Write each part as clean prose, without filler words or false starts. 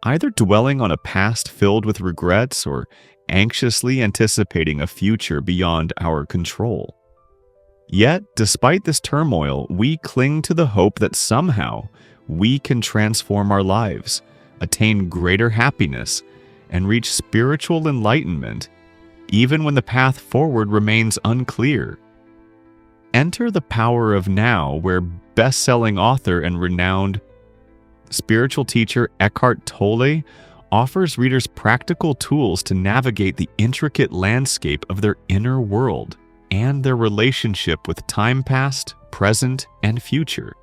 either dwelling on a past filled with regrets or anxiously anticipating a future beyond our control. Yet, despite this turmoil, we cling to the hope that somehow we can transform our lives, attain greater happiness, and reach spiritual enlightenment, even when the path forward remains unclear. Enter the power of now, where best-selling author and renowned spiritual teacher Eckhart Tolle offers readers practical tools to navigate the intricate landscape of their inner world and their relationship with time past, present, and future.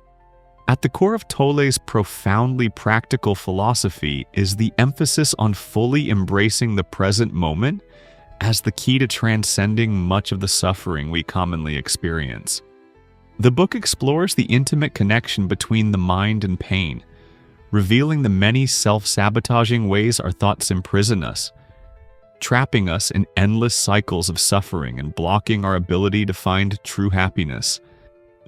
At the core of Tolle's profoundly practical philosophy is the emphasis on fully embracing the present moment as the key to transcending much of the suffering we commonly experience. The book explores the intimate connection between the mind and pain, revealing the many self-sabotaging ways our thoughts imprison us, trapping us in endless cycles of suffering and blocking our ability to find true happiness.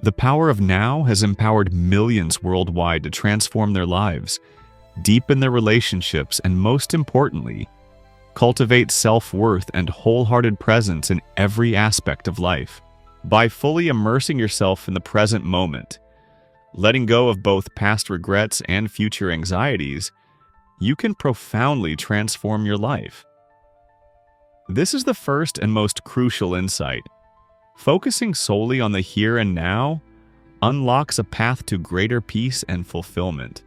The power of now has empowered millions worldwide to transform their lives, deepen their relationships, and most importantly, cultivate self-worth and wholehearted presence in every aspect of life. By fully immersing yourself in the present moment, letting go of both past regrets and future anxieties, you can profoundly transform your life. This is the first and most crucial insight. Focusing solely on the here and now unlocks a path to greater peace and fulfillment.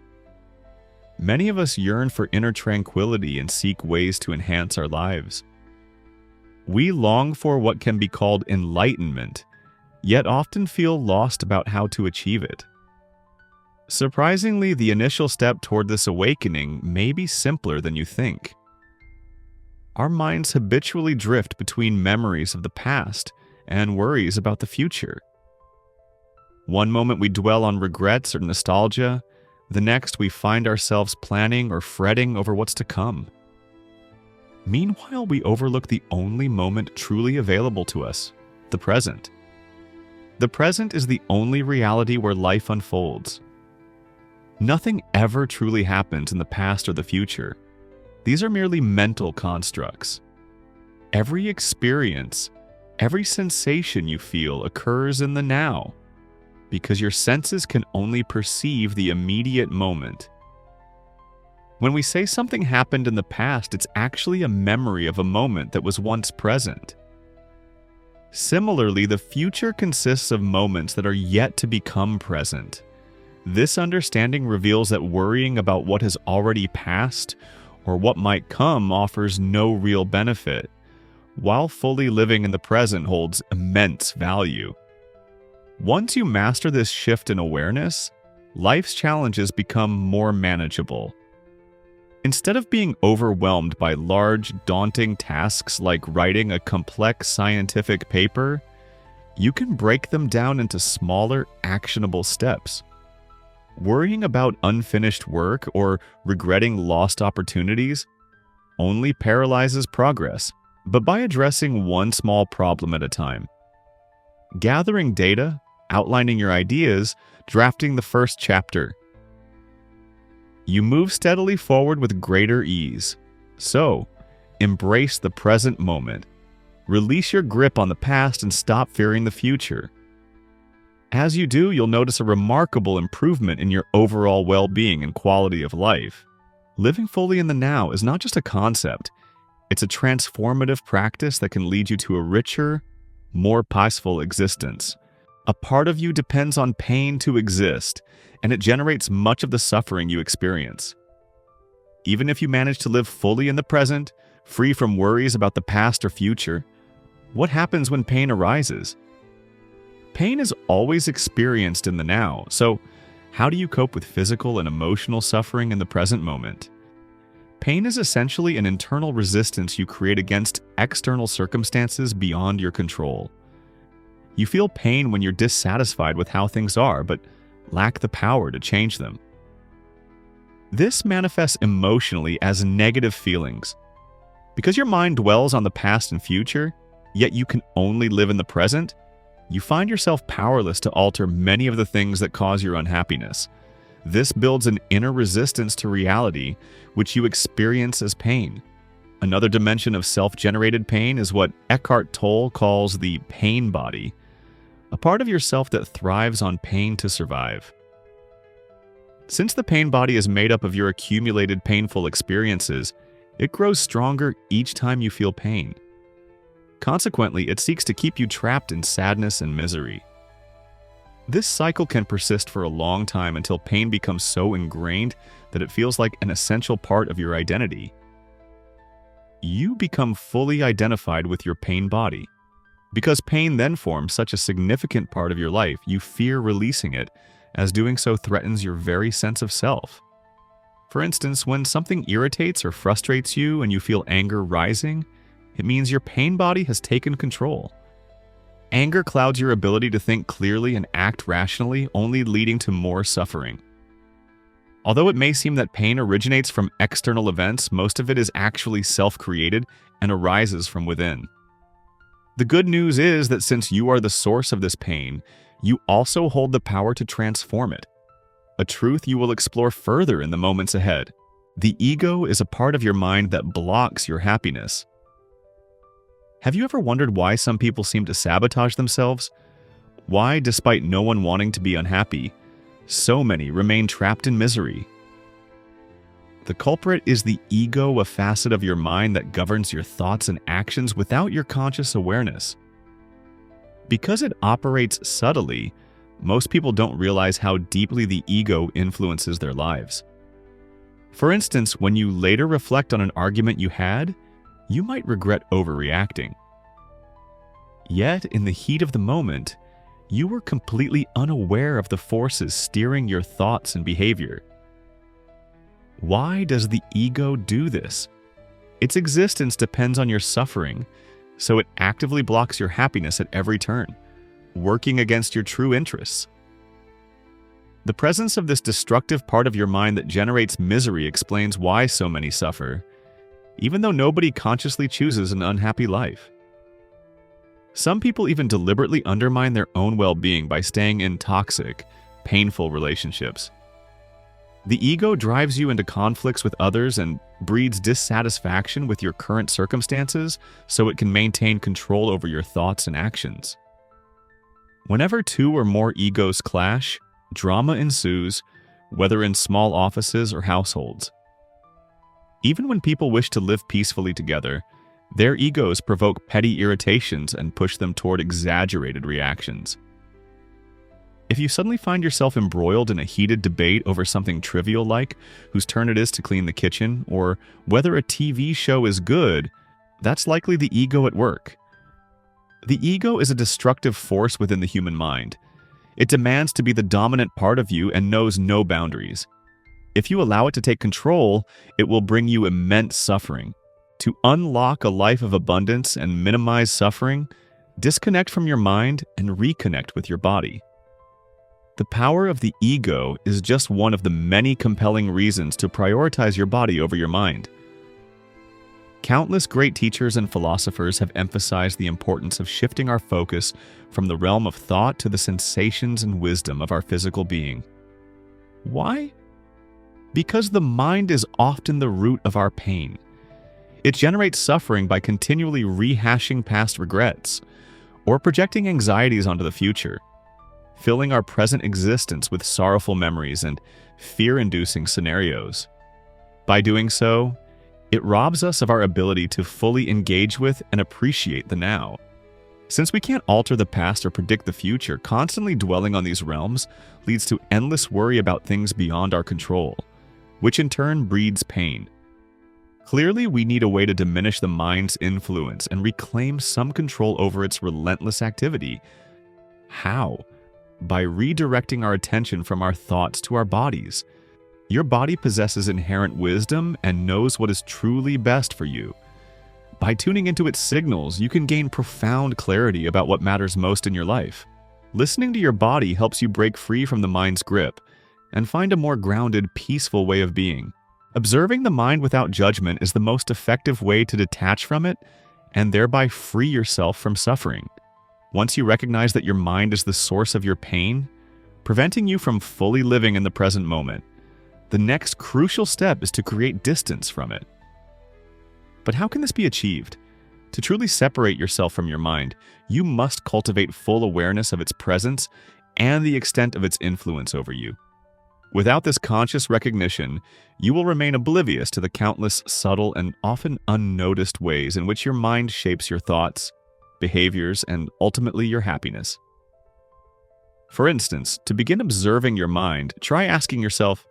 Many of us yearn for inner tranquility and seek ways to enhance our lives. We long for what can be called enlightenment, yet often feel lost about how to achieve it. Surprisingly, the initial step toward this awakening may be simpler than you think. Our minds habitually drift between memories of the past and worries about the future. One moment we dwell on regrets or nostalgia, the next we find ourselves planning or fretting over what's to come. Meanwhile, we overlook the only moment truly available to us, the present. The present is the only reality where life unfolds. Nothing ever truly happens in the past or the future. These are merely mental constructs. Every experience, every sensation you feel occurs in the now, because your senses can only perceive the immediate moment. When we say something happened in the past, it's actually a memory of a moment that was once present. Similarly, the future consists of moments that are yet to become present. This understanding reveals that worrying about what has already passed or what might come offers no real benefit, while fully living in the present holds immense value. Once you master this shift in awareness, life's challenges become more manageable. Instead of being overwhelmed by large, daunting tasks like writing a complex scientific paper, you can break them down into smaller, actionable steps. Worrying about unfinished work or regretting lost opportunities only paralyzes progress, but by addressing one small problem at a time, gathering data, outlining your ideas, drafting the first chapter, you move steadily forward with greater ease. So, embrace the present moment. Release your grip on the past and stop fearing the future. As you do, you'll notice a remarkable improvement in your overall well-being and quality of life. Living fully in the now is not just a concept. It's a transformative practice that can lead you to a richer, more peaceful existence. A part of you depends on pain to exist, and it generates much of the suffering you experience. Even if you manage to live fully in the present, free from worries about the past or future, what happens when pain arises? Pain is always experienced in the now, so how do you cope with physical and emotional suffering in the present moment? Pain is essentially an internal resistance you create against external circumstances beyond your control. You feel pain when you're dissatisfied with how things are, but lack the power to change them. This manifests emotionally as negative feelings. Because your mind dwells on the past and future, yet you can only live in the present, you find yourself powerless to alter many of the things that cause your unhappiness. This builds an inner resistance to reality, which you experience as pain. Another dimension of self-generated pain is what Eckhart Tolle calls the pain body, a part of yourself that thrives on pain to survive. Since the pain body is made up of your accumulated painful experiences, it grows stronger each time you feel pain. Consequently, it seeks to keep you trapped in sadness and misery. This cycle can persist for a long time until pain becomes so ingrained that it feels like an essential part of your identity. You become fully identified with your pain body. Because pain then forms such a significant part of your life, you fear releasing it, as doing so threatens your very sense of self. For instance, when something irritates or frustrates you and you feel anger rising, it means your pain body has taken control. Anger clouds your ability to think clearly and act rationally, only leading to more suffering. Although it may seem that pain originates from external events, most of it is actually self-created and arises from within. The good news is that since you are the source of this pain, you also hold the power to transform it. A truth you will explore further in the moments ahead. The ego is a part of your mind that blocks your happiness. Have you ever wondered why some people seem to sabotage themselves? Why, despite no one wanting to be unhappy, so many remain trapped in misery? The culprit is the ego, a facet of your mind that governs your thoughts and actions without your conscious awareness. Because it operates subtly, most people don't realize how deeply the ego influences their lives. For instance, when you later reflect on an argument you had, you might regret overreacting. Yet, in the heat of the moment, you were completely unaware of the forces steering your thoughts and behavior. Why does the ego do this? Its existence depends on your suffering, so it actively blocks your happiness at every turn, working against your true interests. The presence of this destructive part of your mind that generates misery explains why so many suffer, even though nobody consciously chooses an unhappy life. Some people even deliberately undermine their own well-being by staying in toxic, painful relationships. The ego drives you into conflicts with others and breeds dissatisfaction with your current circumstances so it can maintain control over your thoughts and actions. Whenever two or more egos clash, drama ensues, whether in small offices or households. Even when people wish to live peacefully together, their egos provoke petty irritations and push them toward exaggerated reactions. If you suddenly find yourself embroiled in a heated debate over something trivial like whose turn it is to clean the kitchen or whether a TV show is good, that's likely the ego at work. The ego is a destructive force within the human mind. It demands to be the dominant part of you and knows no boundaries. If you allow it to take control, it will bring you immense suffering. To unlock a life of abundance and minimize suffering, disconnect from your mind and reconnect with your body. The power of the ego is just one of the many compelling reasons to prioritize your body over your mind. Countless great teachers and philosophers have emphasized the importance of shifting our focus from the realm of thought to the sensations and wisdom of our physical being. Why? Because the mind is often the root of our pain. It generates suffering by continually rehashing past regrets or projecting anxieties onto the future, filling our present existence with sorrowful memories and fear-inducing scenarios. By doing so, it robs us of our ability to fully engage with and appreciate the now. Since we can't alter the past or predict the future, constantly dwelling on these realms leads to endless worry about things beyond our control, which in turn breeds pain. Clearly, we need a way to diminish the mind's influence and reclaim some control over its relentless activity. How? By redirecting our attention from our thoughts to our bodies. Your body possesses inherent wisdom and knows what is truly best for you. By tuning into its signals, you can gain profound clarity about what matters most in your life. Listening to your body helps you break free from the mind's grip and find a more grounded, peaceful way of being. Observing the mind without judgment is the most effective way to detach from it and thereby free yourself from suffering. Once you recognize that your mind is the source of your pain, preventing you from fully living in the present moment. The next crucial step is to create distance from it. But how can this be achieved? To truly separate yourself from your mind, you must cultivate full awareness of its presence and the extent of its influence over you. Without this conscious recognition, you will remain oblivious to the countless subtle and often unnoticed ways in which your mind shapes your thoughts, behaviors, and ultimately your happiness. For instance, to begin observing your mind, try asking yourself,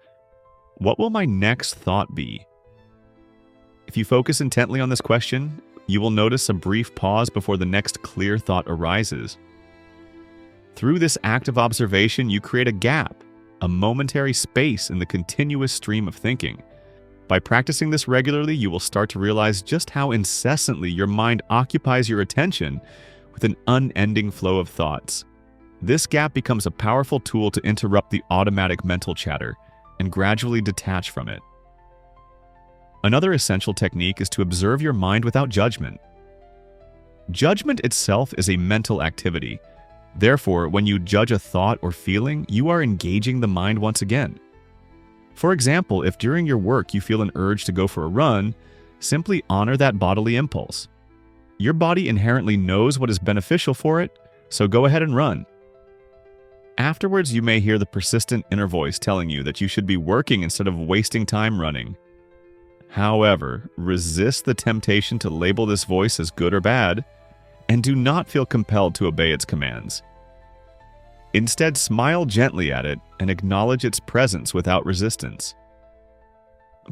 what will my next thought be? If you focus intently on this question, you will notice a brief pause before the next clear thought arises. Through this act of observation, you create a gap, a momentary space in the continuous stream of thinking. By practicing this regularly, you will start to realize just how incessantly your mind occupies your attention with an unending flow of thoughts. This gap becomes a powerful tool to interrupt the automatic mental chatter and gradually detach from it. Another essential technique is to observe your mind without judgment. Judgment itself is a mental activity. Therefore, when you judge a thought or feeling, you are engaging the mind once again. For example, if during your work you feel an urge to go for a run, simply honor that bodily impulse. Your body inherently knows what is beneficial for it, so go ahead and run. Afterwards, you may hear the persistent inner voice telling you that you should be working instead of wasting time running. However, resist the temptation to label this voice as good or bad, and do not feel compelled to obey its commands. Instead, smile gently at it and acknowledge its presence without resistance.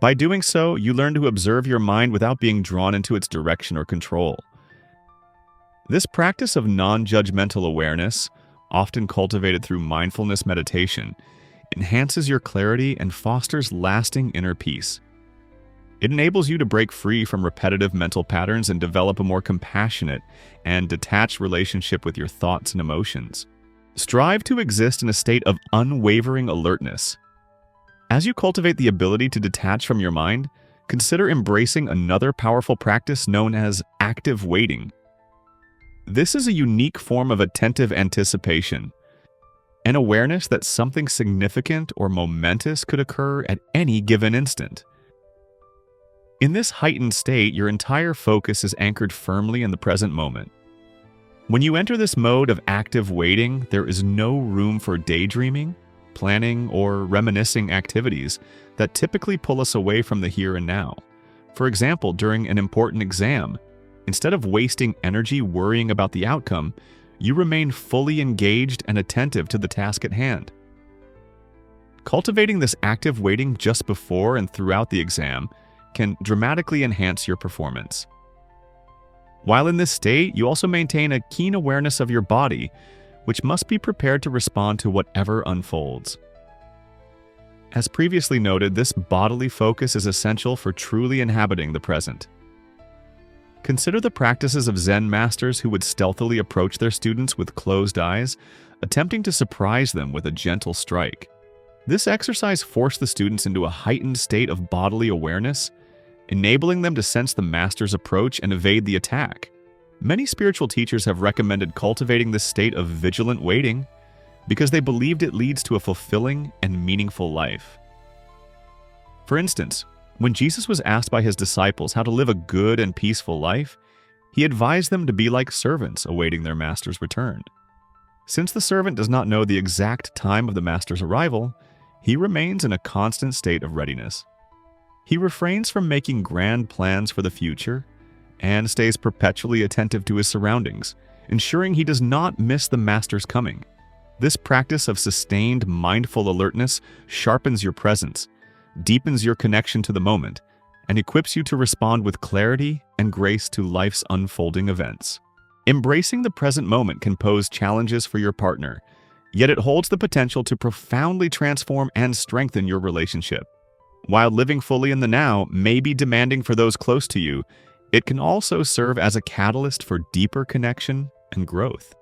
By doing so, you learn to observe your mind without being drawn into its direction or control. This practice of non-judgmental awareness, often cultivated through mindfulness meditation, enhances your clarity and fosters lasting inner peace. It enables you to break free from repetitive mental patterns and develop a more compassionate and detached relationship with your thoughts and emotions. Strive to exist in a state of unwavering alertness. As you cultivate the ability to detach from your mind, consider embracing another powerful practice known as active waiting. This is a unique form of attentive anticipation, an awareness that something significant or momentous could occur at any given instant. In this heightened state, your entire focus is anchored firmly in the present moment. When you enter this mode of active waiting, there is no room for daydreaming, planning, or reminiscing activities that typically pull us away from the here and now. For example, during an important exam, instead of wasting energy worrying about the outcome, you remain fully engaged and attentive to the task at hand. Cultivating this active waiting just before and throughout the exam can dramatically enhance your performance. While in this state, you also maintain a keen awareness of your body, which must be prepared to respond to whatever unfolds. As previously noted, this bodily focus is essential for truly inhabiting the present. Consider the practices of Zen masters who would stealthily approach their students with closed eyes, attempting to surprise them with a gentle strike. This exercise forced the students into a heightened state of bodily awareness, enabling them to sense the master's approach and evade the attack. Many spiritual teachers have recommended cultivating this state of vigilant waiting because they believed it leads to a fulfilling and meaningful life. For instance, when Jesus was asked by his disciples how to live a good and peaceful life, he advised them to be like servants awaiting their master's return. Since the servant does not know the exact time of the master's arrival, he remains in a constant state of readiness. He refrains from making grand plans for the future and stays perpetually attentive to his surroundings, ensuring he does not miss the master's coming. This practice of sustained mindful alertness sharpens your presence, deepens your connection to the moment, and equips you to respond with clarity and grace to life's unfolding events. Embracing the present moment can pose challenges for your partner, yet it holds the potential to profoundly transform and strengthen your relationship. While living fully in the now may be demanding for those close to you, it can also serve as a catalyst for deeper connection and growth.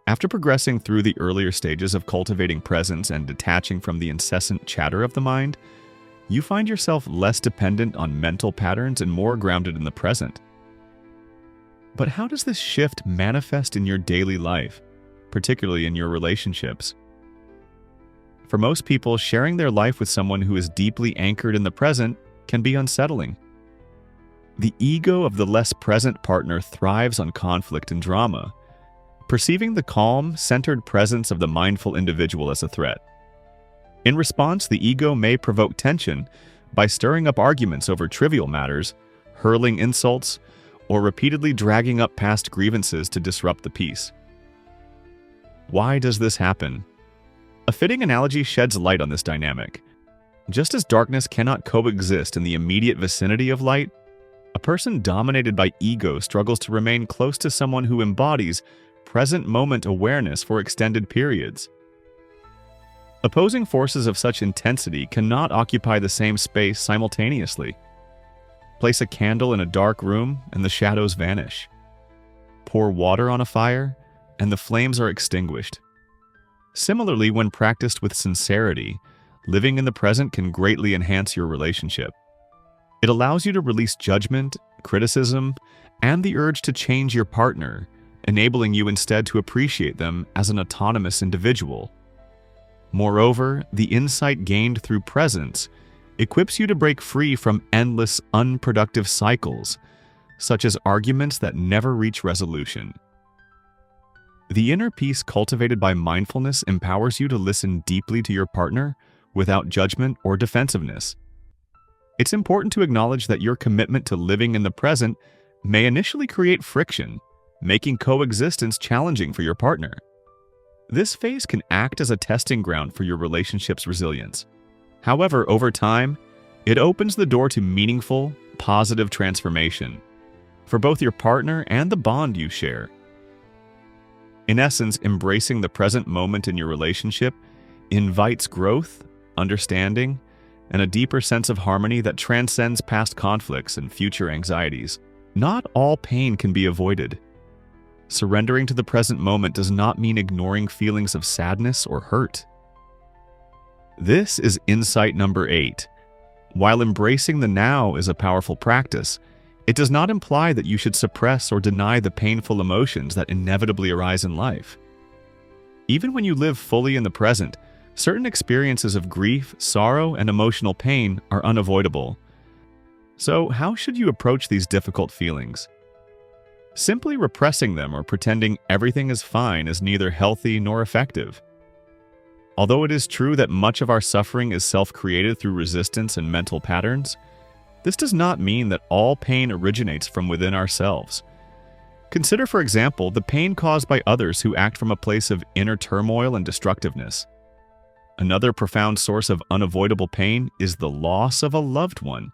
After progressing through the earlier stages of cultivating presence and detaching from the incessant chatter of the mind, you find yourself less dependent on mental patterns and more grounded in the present. But how does this shift manifest in your daily life, particularly in your relationships? For most people, sharing their life with someone who is deeply anchored in the present can be unsettling. The ego of the less present partner thrives on conflict and drama, perceiving the calm, centered presence of the mindful individual as a threat. In response, the ego may provoke tension by stirring up arguments over trivial matters, hurling insults, or repeatedly dragging up past grievances to disrupt the peace. Why does this happen? A fitting analogy sheds light on this dynamic. Just as darkness cannot coexist in the immediate vicinity of light, a person dominated by ego struggles to remain close to someone who embodies present moment awareness for extended periods. Opposing forces of such intensity cannot occupy the same space simultaneously. Place a candle in a dark room and the shadows vanish. Pour water on a fire and the flames are extinguished. Similarly, when practiced with sincerity, living in the present can greatly enhance your relationship. It allows you to release judgment, criticism, and the urge to change your partner, enabling you instead to appreciate them as an autonomous individual. Moreover, the insight gained through presence equips you to break free from endless, unproductive cycles, such as arguments that never reach resolution. The inner peace cultivated by mindfulness empowers you to listen deeply to your partner without judgment or defensiveness. It's important to acknowledge that your commitment to living in the present may initially create friction, making coexistence challenging for your partner. This phase can act as a testing ground for your relationship's resilience. However, over time, it opens the door to meaningful, positive transformation for both your partner and the bond you share. In essence, embracing the present moment in your relationship invites growth, understanding, and a deeper sense of harmony that transcends past conflicts and future anxieties. Not all pain can be avoided. Surrendering to the present moment does not mean ignoring feelings of sadness or hurt. This is insight number 8. While embracing the now is a powerful practice, it does not imply that you should suppress or deny the painful emotions that inevitably arise in life. Even when you live fully in the present, certain experiences of grief, sorrow, and emotional pain are unavoidable. So, how should you approach these difficult feelings? Simply repressing them or pretending everything is fine is neither healthy nor effective. Although it is true that much of our suffering is self-created through resistance and mental patterns, this does not mean that all pain originates from within ourselves. Consider, for example, the pain caused by others who act from a place of inner turmoil and destructiveness. Another profound source of unavoidable pain is the loss of a loved one.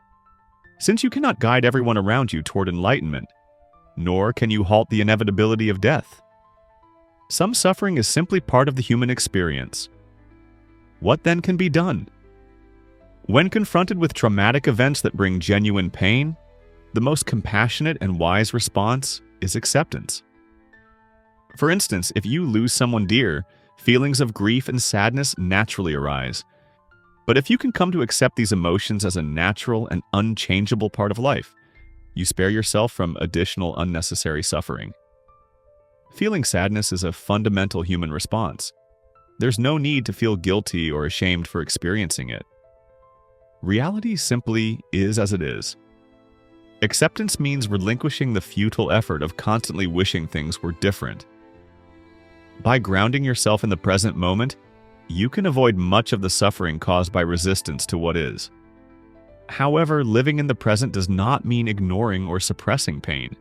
Since you cannot guide everyone around you toward enlightenment, nor can you halt the inevitability of death, some suffering is simply part of the human experience. What then can be done? When confronted with traumatic events that bring genuine pain, the most compassionate and wise response is acceptance. For instance, if you lose someone dear, feelings of grief and sadness naturally arise. But if you can come to accept these emotions as a natural and unchangeable part of life, you spare yourself from additional unnecessary suffering. Feeling sadness is a fundamental human response. There's no need to feel guilty or ashamed for experiencing it. Reality simply is as it is. Acceptance means relinquishing the futile effort of constantly wishing things were different. By grounding yourself in the present moment, you can avoid much of the suffering caused by resistance to what is. However, living in the present does not mean ignoring or suppressing pain.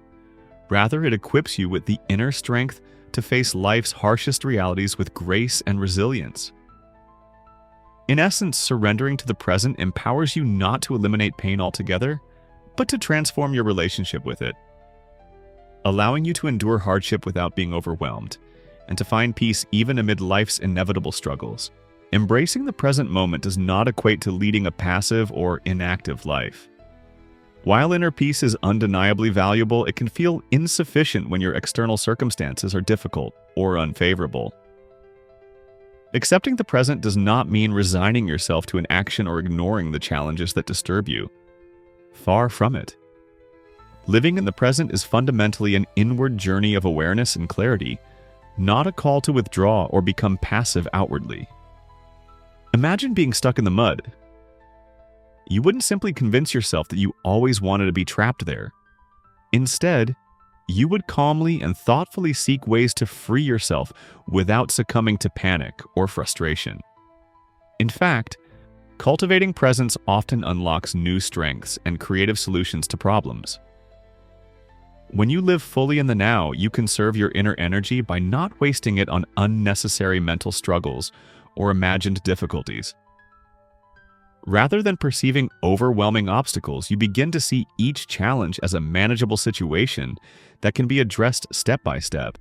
Rather, it equips you with the inner strength to face life's harshest realities with grace and resilience. In essence, surrendering to the present empowers you not to eliminate pain altogether, but to transform your relationship with it, allowing you to endure hardship without being overwhelmed, and to find peace even amid life's inevitable struggles. Embracing the present moment does not equate to leading a passive or inactive life. While inner peace is undeniably valuable, it can feel insufficient when your external circumstances are difficult or unfavorable. Accepting the present does not mean resigning yourself to an action or ignoring the challenges that disturb you. Far from it. Living in the present is fundamentally an inward journey of awareness and clarity, not a call to withdraw or become passive outwardly. Imagine being stuck in the mud. You wouldn't simply convince yourself that you always wanted to be trapped there. Instead, you would calmly and thoughtfully seek ways to free yourself without succumbing to panic or frustration. In fact, cultivating presence often unlocks new strengths and creative solutions to problems. When you live fully in the now, you conserve your inner energy by not wasting it on unnecessary mental struggles or imagined difficulties. Rather than perceiving overwhelming obstacles, you begin to see each challenge as a manageable situation that can be addressed step by step.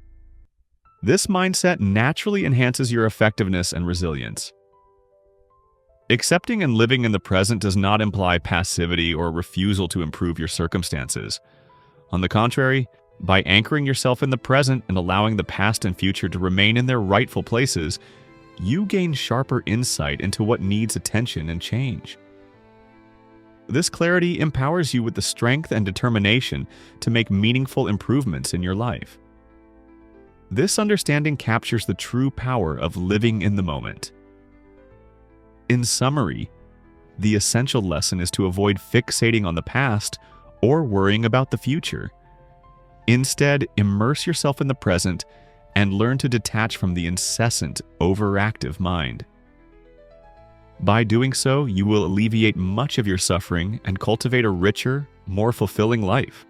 This mindset naturally enhances your effectiveness and resilience. Accepting and living in the present does not imply passivity or refusal to improve your circumstances. On the contrary, by anchoring yourself in the present and allowing the past and future to remain in their rightful places, you gain sharper insight into what needs attention and change. This clarity empowers you with the strength and determination to make meaningful improvements in your life. This understanding captures the true power of living in the moment. In summary, the essential lesson is to avoid fixating on the past or worrying about the future. Instead, immerse yourself in the present and learn to detach from the incessant, overactive mind. By doing so, you will alleviate much of your suffering and cultivate a richer, more fulfilling life.